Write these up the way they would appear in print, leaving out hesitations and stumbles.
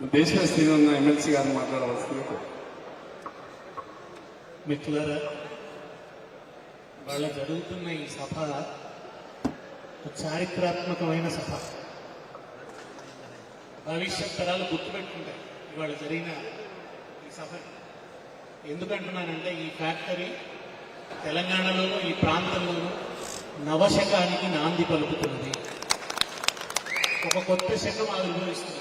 దేశ స్థితి ఉన్న ఎమ్మెల్సీ గారు మాట్లాడవలసింది. మిత్రులారా, వాళ్ళ జరుగుతున్న ఈ సభ చారిత్రాత్మకమైన సభ. భవిష్యత్ తరాలు గుర్తుపెట్టుకుంటాయి ఇవాళ జరిగిన ఈ సభ. ఎందుకంటున్నానంటే ఈ ఫ్యాక్టరీ తెలంగాణలోనూ ఈ ప్రాంతంలోనూ నవశకానికి నాంది పలుకుతున్నది. ఒక కొత్త శకం ఆవిర్భవిస్తుంది.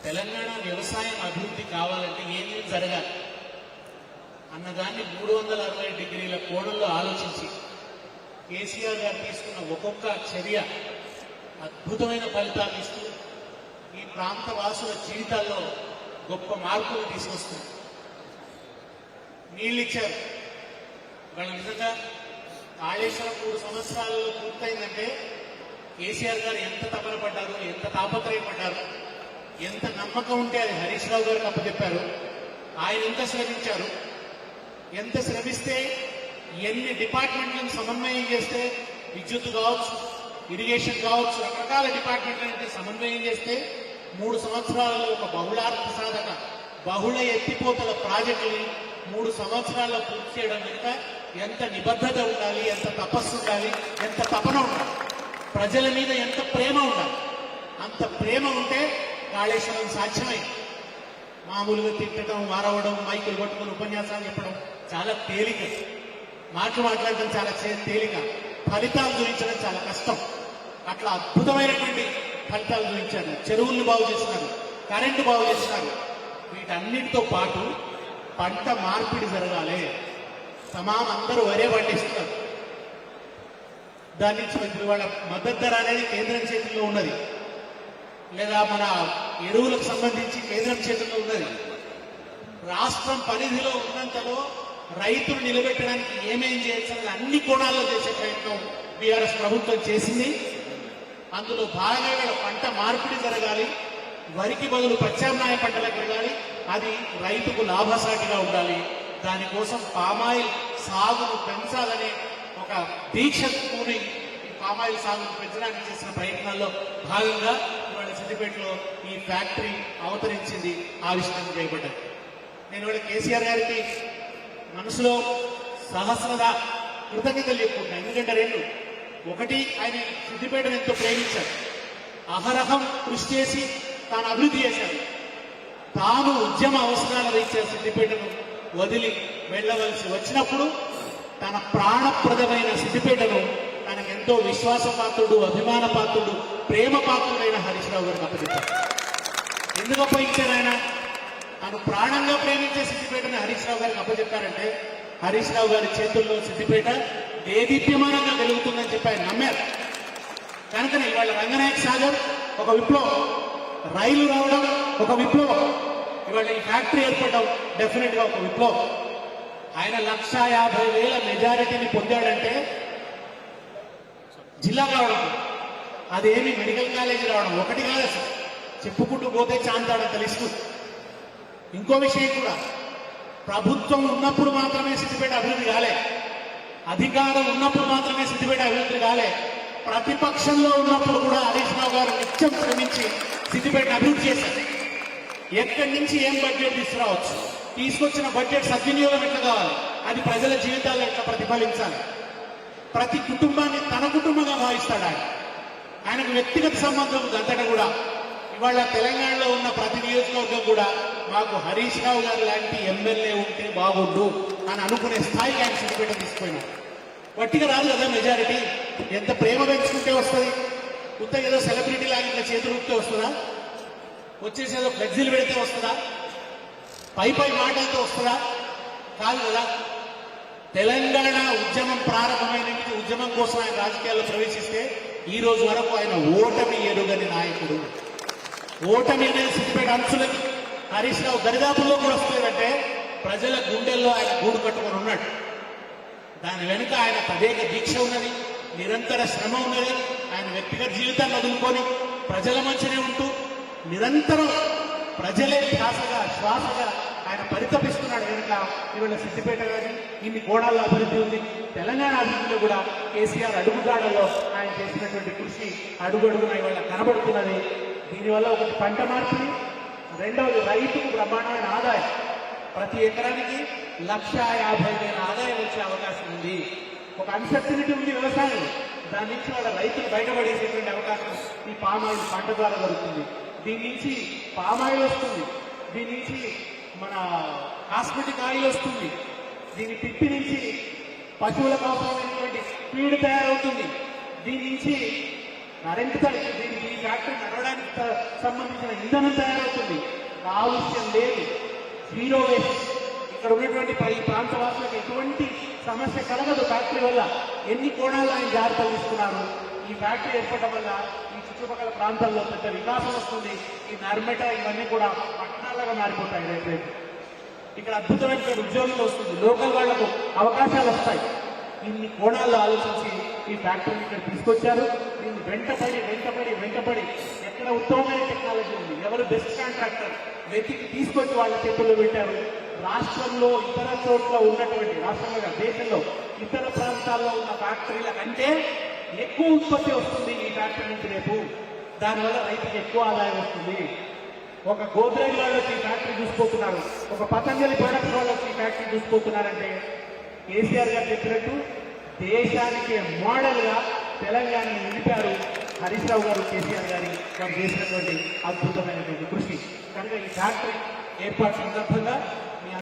తెలంగాణ వ్యవసాయం అభివృద్ధి కావాలంటే ఏమీ జరగాలి అన్నదాన్ని 360 డిగ్రీల కోణంలో ఆలోచించి కేసీఆర్ గారు తీసుకున్న ఒక్కొక్క చర్య అద్భుతమైన ఫలితాలు ఇస్తూ ఈ ప్రాంత వాసుల జీవితాల్లో గొప్ప మార్పులు తీసుకొస్తుంది. నీళ్ళు ఇచ్చారు. వాళ్ళు నిజంగా కాళేశ్వరం 3 సంవత్సరాలలో పూర్తయిందంటే కేసీఆర్ గారు ఎంత తపన పడ్డారు, ఎంత తాపత్రయపడ్డారు, ఎంత నమ్మకం ఉంటే అది హరీష్ రావు గారికి అప్పచెప్పారు. ఆయన ఎంత శ్రమించారు, ఎంత శ్రమిస్తే ఎన్ని డిపార్ట్మెంట్లను సమన్వయం చేస్తే, విద్యుత్ కావచ్చు, ఇరిగేషన్ కావచ్చు, రకరకాల డిపార్ట్మెంట్లైతే సమన్వయం చేస్తే 3 సంవత్సరాలలో ఒక బహుళార్థ సాధక బహుళ ఎత్తిపోతల ప్రాజెక్టుని 3 సంవత్సరాల్లో పూర్తి చేయడం కనుక ఎంత నిబద్ధత ఉండాలి, ఎంత తపస్సు ఉండాలి, ఎంత తపన ఉండాలి, ప్రజల మీద ఎంత ప్రేమ ఉండాలి. అంత ప్రేమ ఉంటే కాళేశ్వరం సాధ్యమైంది. మామూలుగా తిట్టడం, వారవడం, మైకులు కొట్టుకుని ఉపన్యాసాలు చెప్పడం చాలా తేలిక, మాట్లాడడం చాలా తేలిక, ఫలితాలు చూపించడం చాలా కష్టం. అట్లా అద్భుతమైనటువంటి ఫలితాలు చూపించారు. చెరువుల్ని బాగు చేస్తున్నారు, కరెంటు బాగు చేస్తున్నారు. వీటన్నిటితో పాటు పంట మార్పిడి జరగాలి. అందరూ వరే పండిస్తున్నారు. దాని నుంచి ఇప్పుడు వాళ్ళ మద్దతు ధర అనేది కేంద్రం చేతుల్లో ఉన్నది, లేదా మన ఎరువులకు సంబంధించి కేంద్రం చేతుల్లో ఉన్నది. రాష్ట్రం పరిధిలో ఉన్నంతలో రైతులు నిలబెట్టడానికి ఏమేం చేయాల్సిన అన్ని కోణాల్లో చేసే ప్రయత్నం బీఆర్ఎస్ ప్రభుత్వం చేసింది. అందులో భాగంగా పంట మార్పిడి జరగాలి, వరికి బదులు ప్రత్యామ్నాయ పంటలకు వెళ్ళాలి, అది రైతుకు లాభసాటిగా ఉండాలి. దానికోసం పామాయిల్ సాగును పెంచాలనే ఒక దీక్షతోని ఈ పామాయిల్ సాగును పెంచడానికి చేసిన ప్రయత్నాల్లో భాగంగా ఇవాళ సిద్దిపేటలో ఈ ఫ్యాక్టరీ అవతరించింది, ఆవిష్కరణ చేయబడ్డది. నేను ఇవాళ కేసీఆర్ గారికి మనసులో సహస్రదా కృతజ్ఞతలు చెప్పుకుంటున్నాను. ఎందుకంటే 2, ఒకటి, ఆయన సిద్దిపేటను ఎంతో ప్రేమించారు, అహరహం కృషి చేసి తాను అభివృద్ధి చేశారు. తాను ఉద్యమ అవసరాల రీత్యా సిద్దిపేటను వదిలి వెళ్ళవలసి వచ్చినప్పుడు తన ప్రాణప్రదమైన సిద్దిపేటను తనకు ఎంతో విశ్వాసపాత్రుడు, అభిమాన పాత్రుడు, ప్రేమ పాత్రుడైన హరీష్ రావు గారికి అప్పగించారు. ఎందుకు అప్పగించారు? ఆయన తను ప్రాణంగా ప్రేమించే సిద్దిపేటని హరీష్ రావు గారికి అప్పచెప్పారంటే హరీష్ రావు గారి చేతుల్లో సిద్దిపేట దేదీప్యమానంగా వెలుగుతుందని చెప్పి ఆయన నమ్మారు. కనుకనే ఇవాళ రంగనాయక సాగర్ ఒక విప్లవం, రైలు రావడం ఒక విప్లవం, ఇవాళ ఈ ఫ్యాక్టరీ ఏర్పడడం డెఫినెట్ గా ఒక విప్లవం. ఆయన 1,50,000 మెజారిటీని పొందాడంటే జిల్లా కావడం, అదేమి మెడికల్ కాలేజీ రావడం ఒకటి కాదు. అసలు చెప్పుకుంటూ పోతే చాంతాడంత లిస్టు. ఇంకో విషయం కూడా, ప్రభుత్వం ఉన్నప్పుడు మాత్రమే సిద్దిపేట అభివృద్ధి కాలే, అధికారం ఉన్నప్పుడు మాత్రమే సిద్దిపేట అభివృద్ధి కాలే, ప్రతిపక్షంలో ఉన్నప్పుడు కూడా హరీష్ రావు గారు నిత్యం శ్రమించి సిద్దిపేట అభివృద్ధి చేశారు. ఎక్కడి నుంచి ఏం బడ్జెట్ తీసుకురావచ్చు, తీసుకొచ్చిన బడ్జెట్ సద్వినియోగం ఎట్లా కావాలి, అది ప్రజల జీవితాల్లో ఎట్లా ప్రతిఫలించాలి, ప్రతి కుటుంబాన్ని తన కుటుంబంగా భావిస్తాడు ఆయన. ఆయనకు వ్యక్తిగత సంబంధం అంతటా కూడా ఇవాళ తెలంగాణలో ఉన్న ప్రతి నియోజకవర్గం కూడా మాకు హరీష్ రావు గారు లాంటి ఎమ్మెల్యే ఉంటే బాగుండు అని అనుకునే స్థాయికి ఆయన సిద్దిపేట తీసుకుపోయినాడు. వట్టిగా రాదు కదా మెజారిటీ. ఎంత ప్రేమ పెంచుకుంటే వస్తుంది? కొత్త ఏదో సెలబ్రిటీ లాగా ఇట్లా చేతులు ఊపితే వస్తుందా? వచ్చేసి ఏదో ఫ్లెక్సీలు పెడితే వస్తుందా? పై మాటలతో వస్తుందా? కాదు కదా. తెలంగాణ ఉద్యమం ప్రారంభమైన ఉద్యమం కోసం ఆయన రాజకీయాల్లో ప్రవేశిస్తే ఈ రోజు వరకు ఆయన ఓటమి ఎరుగని నాయకుడు. ఓటమి అనేది సిద్దిపేట అంచులకి హరీష్ రావు దరిదాపుల్లో కూడా వస్తుందంటే ప్రజల గుండెల్లో ఆయన గూడు కట్టుకొని ఉన్నాడు. దాని వెనుక ఆయన తదేక దీక్ష ఉన్నది, నిరంతర శ్రమ ఉన్నది. ఆయన వ్యక్తిగత జీవితాన్ని వదులుకొని ప్రజల మధ్యనే ఉంటూ నిరంతరం ప్రజలే శ్వాసగా ఆయన పరితపిస్తున్నాడు. కనుక ఇవాళ సిద్దిపేట కానీ ఇన్ని కోణాల్లో అభివృద్ధి ఉంది. తెలంగాణ అభివృద్ధిలో కూడా కేసీఆర్ అడుగుజాడల్లో ఆయన చేసినటువంటి కృషి అడుగడుగున ఇవాళ కనబడుతున్నది. దీనివల్ల ఒకటి పంట మార్పిడి, రెండవది రైతుకు బ్రహ్మాండమైన ఆదాయం. ప్రతి ఎకరానికి 1,50,000 ఆదాయం వచ్చే అవకాశం ఉంది. ఒక అన్సర్టినిటీ ఉంది వ్యవసాయం, దాని నుంచి వాళ్ళ రైతులు బయటపడేసేటువంటి అవకాశం ఈ పామాయిల్ పంట ద్వారా జరుగుతుంది. దీని నుంచి పామాయిల్ వస్తుంది, దీని నుంచి మన కాస్మెటిక్ ఆయిల్ వస్తుంది, దీని పిప్పి నుంచి పశువులకు అవసరమైనటువంటి ఫీడ్ తయారవుతుంది, దీని నుంచి కరెంటు దీనికి ఈ ఫ్యాక్టరీ నడవడానికి సంబంధించిన ఇంధనం తయారవుతుంది. కాలుష్యం లేదు, జీరో వేస్ట్. ఇక్కడ ఉన్నటువంటి ఈ ప్రాంత వాసులకు ఎటువంటి సమస్య కలగదు ఫ్యాక్టరీ వల్ల. ఎన్ని కోణాలు ఆయన జాగ్రత్తలు తీసుకున్నారు. ఈ ఫ్యాక్టరీ ఏర్పడడం వల్ల ఈ చుట్టుపక్కల ప్రాంతాల్లో పెద్ద వికాసం వస్తుంది. ఈ నర్మెట ఇవన్నీ కూడా పట్టణాలుగా మారిపోతాయి. రేపు ఇక్కడ అద్భుతమైన ఉద్యోగులు వస్తుంది, లోకల్ వాళ్లకు అవకాశాలు వస్తాయి. ఇన్ని కోణాల్లో ఆలోచించి ఈ ఫ్యాక్టరీని ఇక్కడ తీసుకొచ్చారు. దీన్ని వెంటపడి ఎక్కడ ఉత్తమమైన టెక్నాలజీ ఉంది, ఎవరు బెస్ట్ కాంట్రాక్టర్ వెతికి తీసుకొచ్చి వాళ్ళ చేతుల్లో పెట్టారు. రాష్ట్రంలో ఇతర చోట్ల ఉన్నటువంటి రాష్ట్రంలో దేశంలో ఇతర ప్రాంతాల్లో ఉన్న ఫ్యాక్టరీల కంటే ఎక్కువ ఉత్పత్తి వస్తుంది ఈ ఫ్యాక్టరీ నుంచి రేపు. దానివల్ల రైతుకి ఎక్కువ ఆదాయం వస్తుంది. ఒక గోద్రేజ్ వాళ్ళు వచ్చి ఈ ఫ్యాక్టరీ చూసిపోతున్నారు, ఒక పతంజలి ప్రొడక్ట్స్ వాళ్ళు వచ్చి ఈ ఫ్యాక్టరీ చూసిపోతున్నారంటే కేసీఆర్ గారు చెప్పినట్టు దేశానికి మోడల్ గా తెలంగాణను నిలిపారు హరీష్ రావు గారు, కేసీఆర్ గారు చేసినటువంటి అద్భుతమైనటువంటి కృషి. కనుక ఈ ఫ్యాక్టరీ ఏర్పాటు సందర్భంగా